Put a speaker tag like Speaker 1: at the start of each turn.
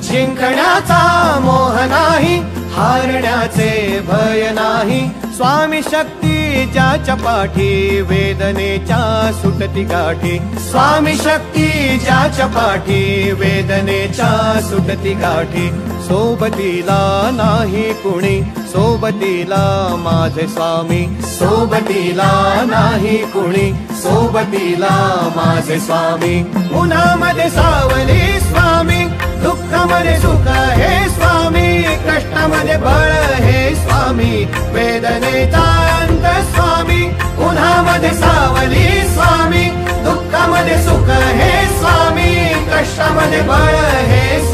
Speaker 1: जिंकण्याचा मोह नाही, हारण्याचे भय नाही। स्वामी शक्ती ज्याच्या पाठी, वेदनेच्या सुटती गाठी। स्वामी शक्ती ज्याच्या पाठी, वेदनेच्या सुटती गाठी। सोबतीला नाही कुणी, सोबतीला माझे स्वामी। सोबतीला नाही कुणी, सोबतीला माझे स्वामी। उन्हामध्ये सावली स्वामी, दुःखामध्ये सुख हे स्वामी, कष्टामध्ये बळ हे स्वामी, वेदनेचा अंत स्वामी। उन्हामध्ये सावली स्वामी, दुःखामध्ये सुख हे स्वामी, कष्टामध्ये बळ हे